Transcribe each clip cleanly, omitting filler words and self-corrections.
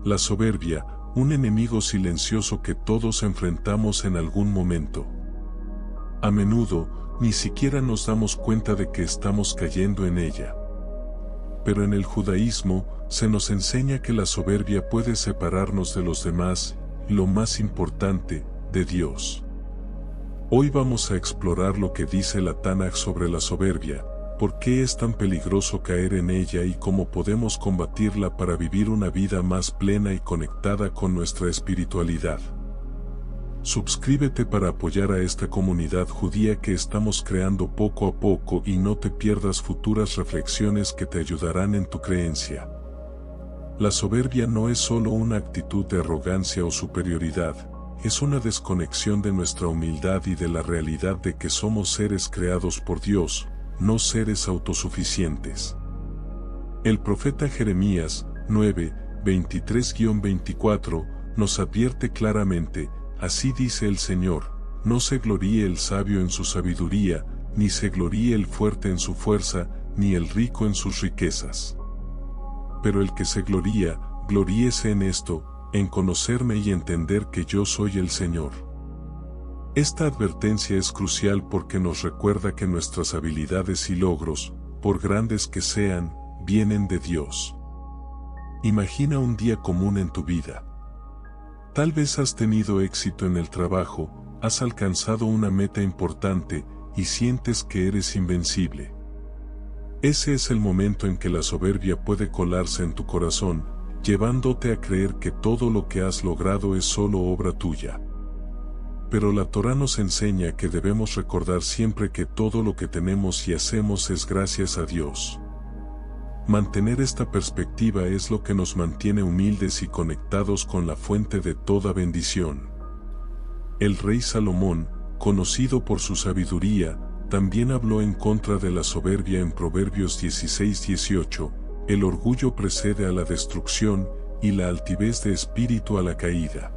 La soberbia, un enemigo silencioso que todos enfrentamos en algún momento. A menudo, ni siquiera nos damos cuenta de que estamos cayendo en ella. Pero en el judaísmo, se nos enseña que la soberbia puede separarnos de los demás, y lo más importante, de Dios. Hoy vamos a explorar lo que dice la Tanaj sobre la soberbia, por qué es tan peligroso caer en ella y cómo podemos combatirla para vivir una vida más plena y conectada con nuestra espiritualidad. Suscríbete para apoyar a esta comunidad judía que estamos creando poco a poco y no te pierdas futuras reflexiones que te ayudarán en tu creencia. La soberbia no es solo una actitud de arrogancia o superioridad, es una desconexión de nuestra humildad y de la realidad de que somos seres creados por Dios, no seres autosuficientes. El profeta Jeremías 9, 23-24 nos advierte claramente: así dice el Señor, no se gloríe el sabio en su sabiduría, ni se gloríe el fuerte en su fuerza, ni el rico en sus riquezas. Pero el que se gloría, gloríese en esto, en conocerme y entender que yo soy el Señor. Esta advertencia es crucial porque nos recuerda que nuestras habilidades y logros, por grandes que sean, vienen de Dios. Imagina un día común en tu vida. Tal vez has tenido éxito en el trabajo, has alcanzado una meta importante y sientes que eres invencible. Ese es el momento en que la soberbia puede colarse en tu corazón, llevándote a creer que todo lo que has logrado es solo obra tuya. Pero la Torá nos enseña que debemos recordar siempre que todo lo que tenemos y hacemos es gracias a Dios. Mantener esta perspectiva es lo que nos mantiene humildes y conectados con la fuente de toda bendición. El rey Salomón, conocido por su sabiduría, también habló en contra de la soberbia en Proverbios 16-18, el orgullo precede a la destrucción y la altivez de espíritu a la caída.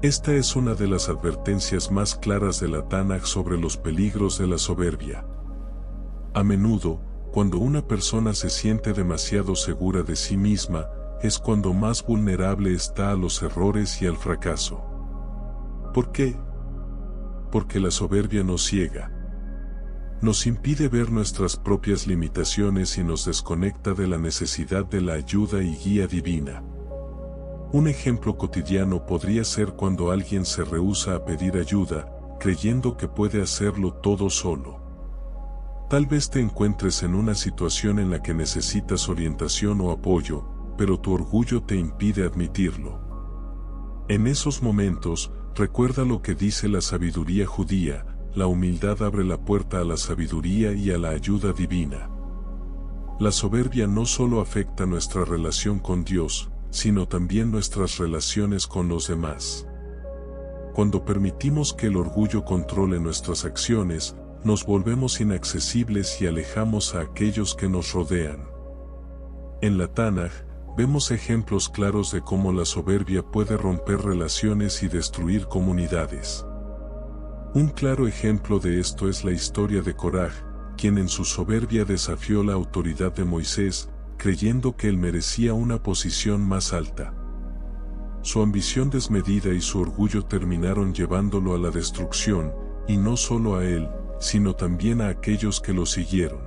Esta es una de las advertencias más claras de la Tanaj sobre los peligros de la soberbia. A menudo, cuando una persona se siente demasiado segura de sí misma, es cuando más vulnerable está a los errores y al fracaso. ¿Por qué? Porque la soberbia nos ciega. Nos impide ver nuestras propias limitaciones y nos desconecta de la necesidad de la ayuda y guía divina. Un ejemplo cotidiano podría ser cuando alguien se rehúsa a pedir ayuda, creyendo que puede hacerlo todo solo. Tal vez te encuentres en una situación en la que necesitas orientación o apoyo, pero tu orgullo te impide admitirlo. En esos momentos, recuerda lo que dice la sabiduría judía: la humildad abre la puerta a la sabiduría y a la ayuda divina. La soberbia no solo afecta nuestra relación con Dios, sino también nuestras relaciones con los demás. Cuando permitimos que el orgullo controle nuestras acciones, nos volvemos inaccesibles y alejamos a aquellos que nos rodean. En la Tanaj, vemos ejemplos claros de cómo la soberbia puede romper relaciones y destruir comunidades. Un claro ejemplo de esto es la historia de Koraj, quien en su soberbia desafió la autoridad de Moisés, creyendo que él merecía una posición más alta. Su ambición desmedida y su orgullo terminaron llevándolo a la destrucción, y no solo a él, sino también a aquellos que lo siguieron.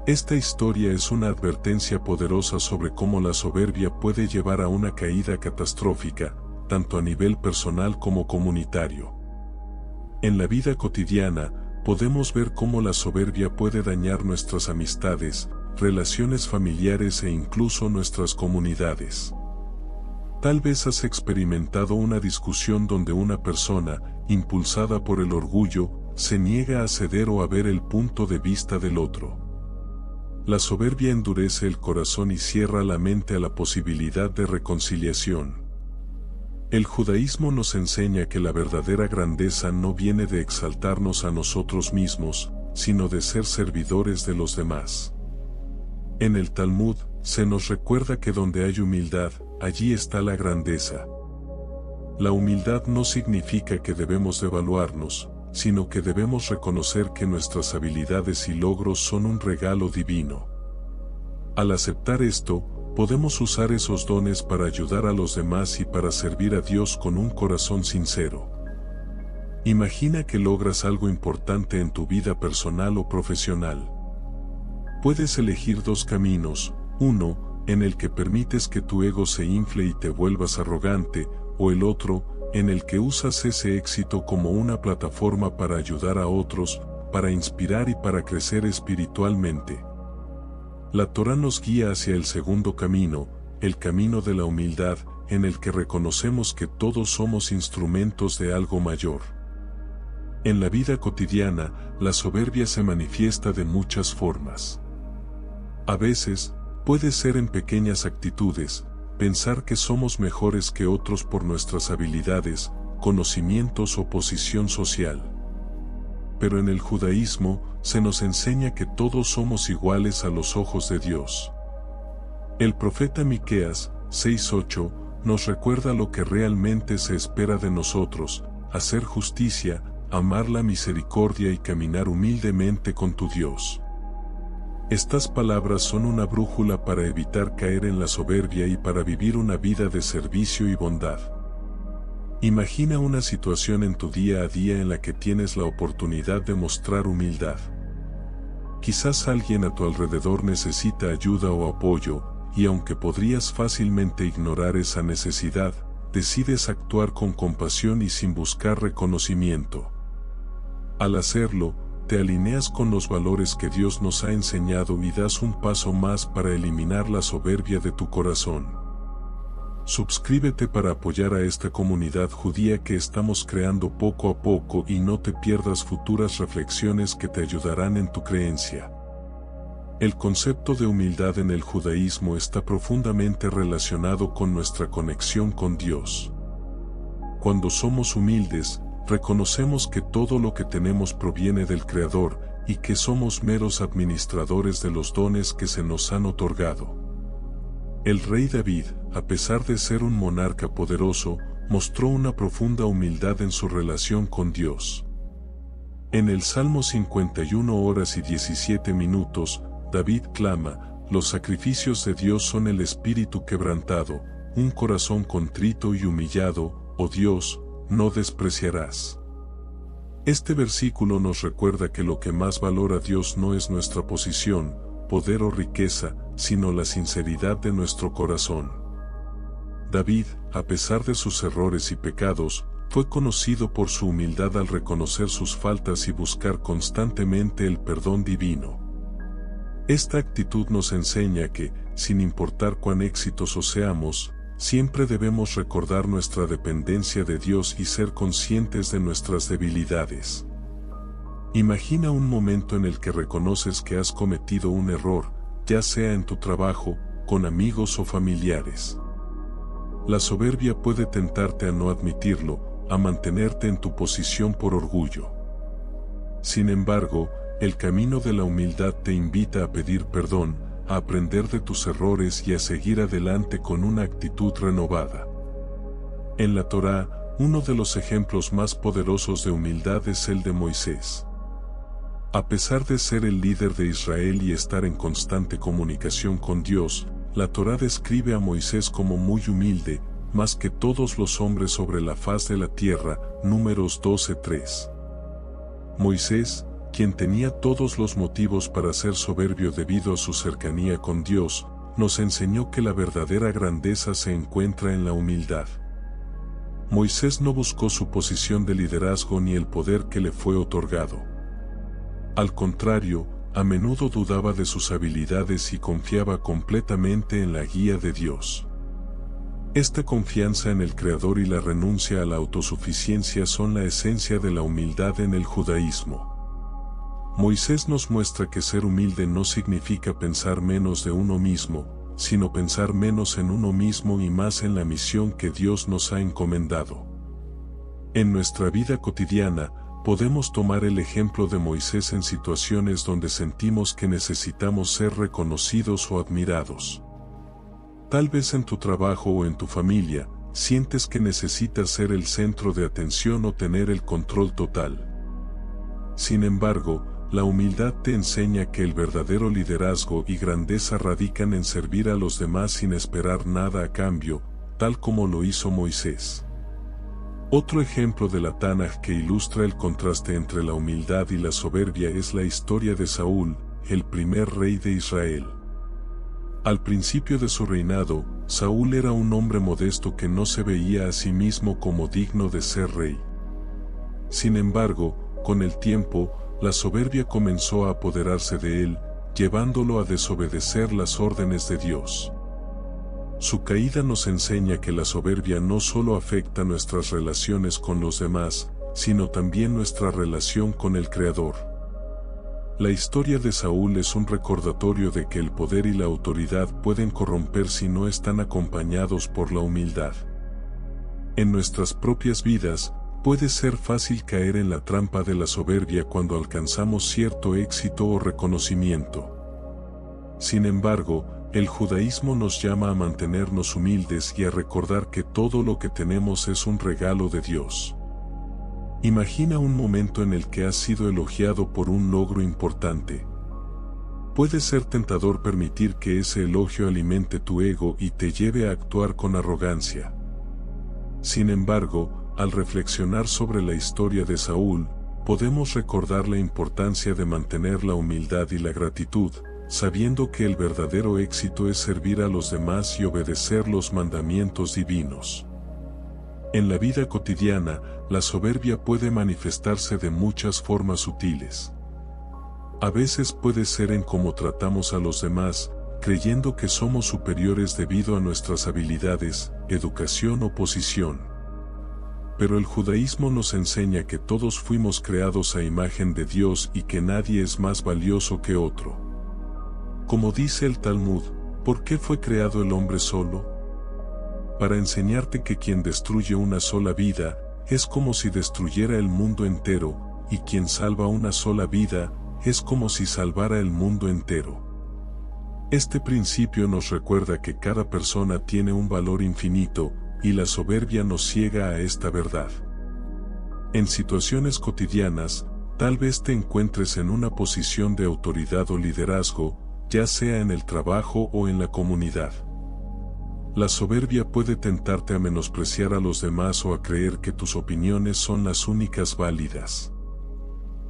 Esta historia es una advertencia poderosa sobre cómo la soberbia puede llevar a una caída catastrófica, tanto a nivel personal como comunitario. En la vida cotidiana, podemos ver cómo la soberbia puede dañar nuestras amistades, relaciones familiares e incluso nuestras comunidades. Tal vez has experimentado una discusión donde una persona, impulsada por el orgullo, se niega a ceder o a ver el punto de vista del otro. La soberbia endurece el corazón y cierra la mente a la posibilidad de reconciliación. El judaísmo nos enseña que la verdadera grandeza no viene de exaltarnos a nosotros mismos, sino de ser servidores de los demás. En el Talmud, se nos recuerda que donde hay humildad, allí está la grandeza. La humildad no significa que debemos devaluarnos, sino que debemos reconocer que nuestras habilidades y logros son un regalo divino. Al aceptar esto, podemos usar esos dones para ayudar a los demás y para servir a Dios con un corazón sincero. Imagina que logras algo importante en tu vida personal o profesional. Puedes elegir dos caminos, uno, en el que permites que tu ego se infle y te vuelvas arrogante, o el otro, en el que usas ese éxito como una plataforma para ayudar a otros, para inspirar y para crecer espiritualmente. La Torá nos guía hacia el segundo camino, el camino de la humildad, en el que reconocemos que todos somos instrumentos de algo mayor. En la vida cotidiana, la soberbia se manifiesta de muchas formas. A veces, puede ser en pequeñas actitudes, pensar que somos mejores que otros por nuestras habilidades, conocimientos o posición social. Pero en el judaísmo, se nos enseña que todos somos iguales a los ojos de Dios. El profeta Miqueas, 6:8, nos recuerda lo que realmente se espera de nosotros: hacer justicia, amar la misericordia y caminar humildemente con tu Dios. Estas palabras son una brújula para evitar caer en la soberbia y para vivir una vida de servicio y bondad. Imagina una situación en tu día a día en la que tienes la oportunidad de mostrar humildad. Quizás alguien a tu alrededor necesita ayuda o apoyo, y aunque podrías fácilmente ignorar esa necesidad, decides actuar con compasión y sin buscar reconocimiento. Al hacerlo, te alineas con los valores que Dios nos ha enseñado y das un paso más para eliminar la soberbia de tu corazón. Suscríbete para apoyar a esta comunidad judía que estamos creando poco a poco y no te pierdas futuras reflexiones que te ayudarán en tu creencia. El concepto de humildad en el judaísmo está profundamente relacionado con nuestra conexión con Dios. Cuando somos humildes, reconocemos que todo lo que tenemos proviene del Creador y que somos meros administradores de los dones que se nos han otorgado. El rey David, a pesar de ser un monarca poderoso, mostró una profunda humildad en su relación con Dios. En el Salmo 51:17, David clama: los sacrificios de Dios son el espíritu quebrantado, un corazón contrito y humillado, oh Dios, no despreciarás. Este versículo nos recuerda que lo que más valora a Dios no es nuestra posición, poder o riqueza, sino la sinceridad de nuestro corazón. David, a pesar de sus errores y pecados, fue conocido por su humildad al reconocer sus faltas y buscar constantemente el perdón divino. Esta actitud nos enseña que, sin importar cuán exitosos seamos, siempre debemos recordar nuestra dependencia de Dios y ser conscientes de nuestras debilidades. Imagina un momento en el que reconoces que has cometido un error, ya sea en tu trabajo, con amigos o familiares. La soberbia puede tentarte a no admitirlo, a mantenerte en tu posición por orgullo. Sin embargo, el camino de la humildad te invita a pedir perdón, a aprender de tus errores y a seguir adelante con una actitud renovada. En la Torá, uno de los ejemplos más poderosos de humildad es el de Moisés. A pesar de ser el líder de Israel y estar en constante comunicación con Dios, la Torá describe a Moisés como muy humilde, más que todos los hombres sobre la faz de la tierra, Números 12:3. Moisés, quien tenía todos los motivos para ser soberbio debido a su cercanía con Dios, nos enseñó que la verdadera grandeza se encuentra en la humildad. Moisés no buscó su posición de liderazgo ni el poder que le fue otorgado. Al contrario, a menudo dudaba de sus habilidades y confiaba completamente en la guía de Dios. Esta confianza en el Creador y la renuncia a la autosuficiencia son la esencia de la humildad en el judaísmo. Moisés nos muestra que ser humilde no significa pensar menos de uno mismo, sino pensar menos en uno mismo y más en la misión que Dios nos ha encomendado. En nuestra vida cotidiana, podemos tomar el ejemplo de Moisés en situaciones donde sentimos que necesitamos ser reconocidos o admirados. Tal vez en tu trabajo o en tu familia, sientes que necesitas ser el centro de atención o tener el control total. Sin embargo, La humildad te enseña que el verdadero liderazgo y grandeza radican en servir a los demás sin esperar nada a cambio, tal como lo hizo Moisés. Otro ejemplo de la Tanaj que ilustra el contraste entre la humildad y la soberbia es la historia de Saúl, el primer rey de Israel. Al principio de su reinado, Saúl era un hombre modesto que no se veía a sí mismo como digno de ser rey. Sin embargo, con el tiempo, la soberbia comenzó a apoderarse de él, llevándolo a desobedecer las órdenes de Dios. Su caída nos enseña que la soberbia no solo afecta nuestras relaciones con los demás, sino también nuestra relación con el Creador. La historia de Saúl es un recordatorio de que el poder y la autoridad pueden corromper si no están acompañados por la humildad. En nuestras propias vidas, puede ser fácil caer en la trampa de la soberbia cuando alcanzamos cierto éxito o reconocimiento. Sin embargo, el judaísmo nos llama a mantenernos humildes y a recordar que todo lo que tenemos es un regalo de Dios. Imagina un momento en el que has sido elogiado por un logro importante. Puede ser tentador permitir que ese elogio alimente tu ego y te lleve a actuar con arrogancia. Sin embargo, al reflexionar sobre la historia de Saúl, podemos recordar la importancia de mantener la humildad y la gratitud, sabiendo que el verdadero éxito es servir a los demás y obedecer los mandamientos divinos. En la vida cotidiana, la soberbia puede manifestarse de muchas formas sutiles. A veces puede ser en cómo tratamos a los demás, creyendo que somos superiores debido a nuestras habilidades, educación o posición. Pero el judaísmo nos enseña que todos fuimos creados a imagen de Dios y que nadie es más valioso que otro. Como dice el Talmud, ¿por qué fue creado el hombre solo? Para enseñarte que quien destruye una sola vida, es como si destruyera el mundo entero, y quien salva una sola vida, es como si salvara el mundo entero. Este principio nos recuerda que cada persona tiene un valor infinito, y la soberbia nos ciega a esta verdad. En situaciones cotidianas, tal vez te encuentres en una posición de autoridad o liderazgo, ya sea en el trabajo o en la comunidad. La soberbia puede tentarte a menospreciar a los demás o a creer que tus opiniones son las únicas válidas.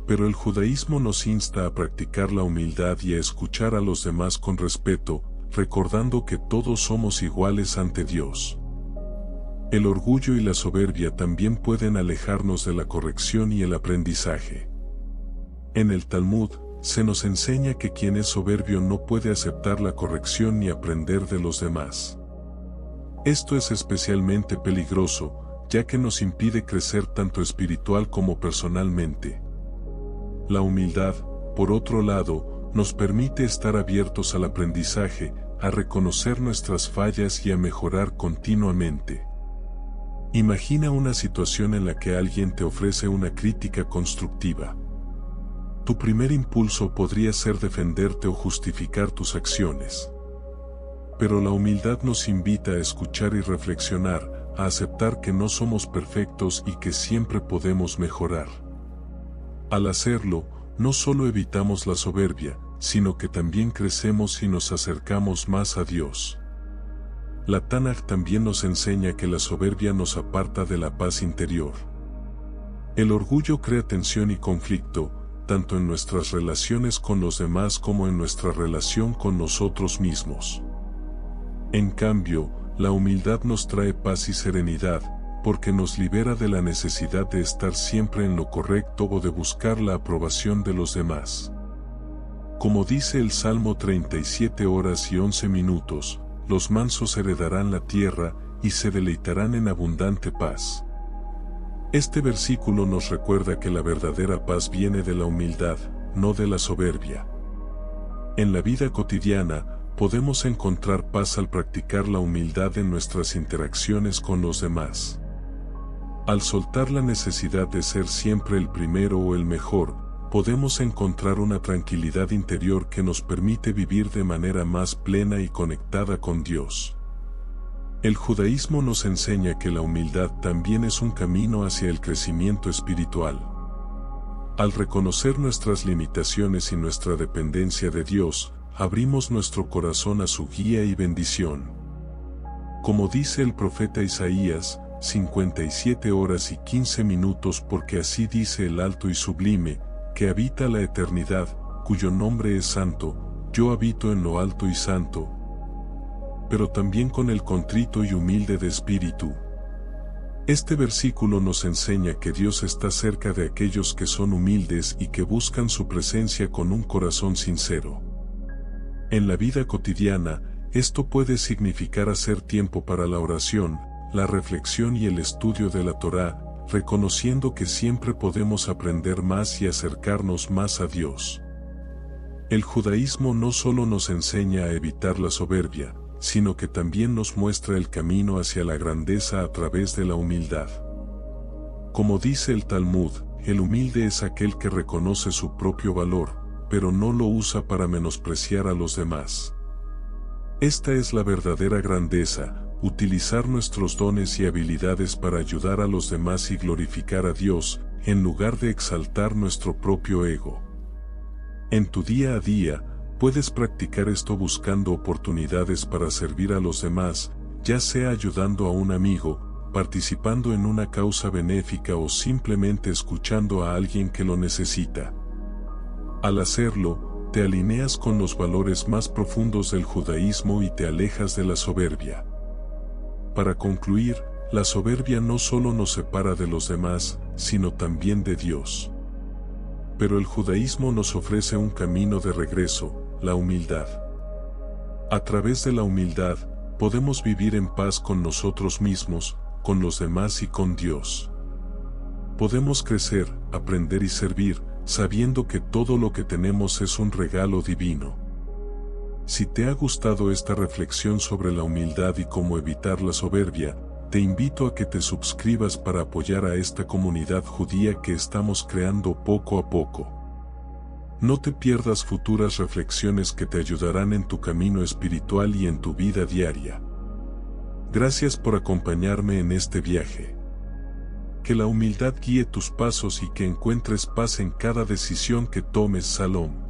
Pero el judaísmo nos insta a practicar la humildad y a escuchar a los demás con respeto, recordando que todos somos iguales ante Dios. El orgullo y la soberbia también pueden alejarnos de la corrección y el aprendizaje. En el Talmud, se nos enseña que quien es soberbio no puede aceptar la corrección ni aprender de los demás. Esto es especialmente peligroso, ya que nos impide crecer tanto espiritual como personalmente. La humildad, por otro lado, nos permite estar abiertos al aprendizaje, a reconocer nuestras fallas y a mejorar continuamente. Imagina una situación en la que alguien te ofrece una crítica constructiva. Tu primer impulso podría ser defenderte o justificar tus acciones. Pero la humildad nos invita a escuchar y reflexionar, a aceptar que no somos perfectos y que siempre podemos mejorar. Al hacerlo, no solo evitamos la soberbia, sino que también crecemos y nos acercamos más a Dios. La Tanaj también nos enseña que la soberbia nos aparta de la paz interior. El orgullo crea tensión y conflicto, tanto en nuestras relaciones con los demás como en nuestra relación con nosotros mismos. En cambio, la humildad nos trae paz y serenidad, porque nos libera de la necesidad de estar siempre en lo correcto o de buscar la aprobación de los demás. Como dice el Salmo 37 horas y 11 minutos, los mansos heredarán la tierra y se deleitarán en abundante paz. Este versículo nos recuerda que la verdadera paz viene de la humildad, no de la soberbia. En la vida cotidiana, podemos encontrar paz al practicar la humildad en nuestras interacciones con los demás. Al soltar la necesidad de ser siempre el primero o el mejor, podemos encontrar una tranquilidad interior que nos permite vivir de manera más plena y conectada con Dios. El judaísmo nos enseña que la humildad también es un camino hacia el crecimiento espiritual. Al reconocer nuestras limitaciones y nuestra dependencia de Dios, abrimos nuestro corazón a su guía y bendición. Como dice el profeta Isaías, 57 horas y 15 minutos, porque así dice el alto y sublime, que habita la eternidad, cuyo nombre es santo, yo habito en lo alto y santo, pero también con el contrito y humilde de espíritu. Este versículo nos enseña que Dios está cerca de aquellos que son humildes y que buscan su presencia con un corazón sincero. En la vida cotidiana, esto puede significar hacer tiempo para la oración, la reflexión y el estudio de la Torá, reconociendo que siempre podemos aprender más y acercarnos más a Dios. El judaísmo no solo nos enseña a evitar la soberbia, sino que también nos muestra el camino hacia la grandeza a través de la humildad. Como dice el Talmud, el humilde es aquel que reconoce su propio valor, pero no lo usa para menospreciar a los demás. Esta es la verdadera grandeza, utilizar nuestros dones y habilidades para ayudar a los demás y glorificar a Dios, en lugar de exaltar nuestro propio ego. En tu día a día, puedes practicar esto buscando oportunidades para servir a los demás, ya sea ayudando a un amigo, participando en una causa benéfica o simplemente escuchando a alguien que lo necesita. Al hacerlo, te alineas con los valores más profundos del judaísmo y te alejas de la soberbia. Para concluir, la soberbia no solo nos separa de los demás, sino también de Dios. Pero el judaísmo nos ofrece un camino de regreso, la humildad. A través de la humildad, podemos vivir en paz con nosotros mismos, con los demás y con Dios. Podemos crecer, aprender y servir, sabiendo que todo lo que tenemos es un regalo divino. Si te ha gustado esta reflexión sobre la humildad y cómo evitar la soberbia, te invito a que te suscribas para apoyar a esta comunidad judía que estamos creando poco a poco. No te pierdas futuras reflexiones que te ayudarán en tu camino espiritual y en tu vida diaria. Gracias por acompañarme en este viaje. Que la humildad guíe tus pasos y que encuentres paz en cada decisión que tomes. Shalom.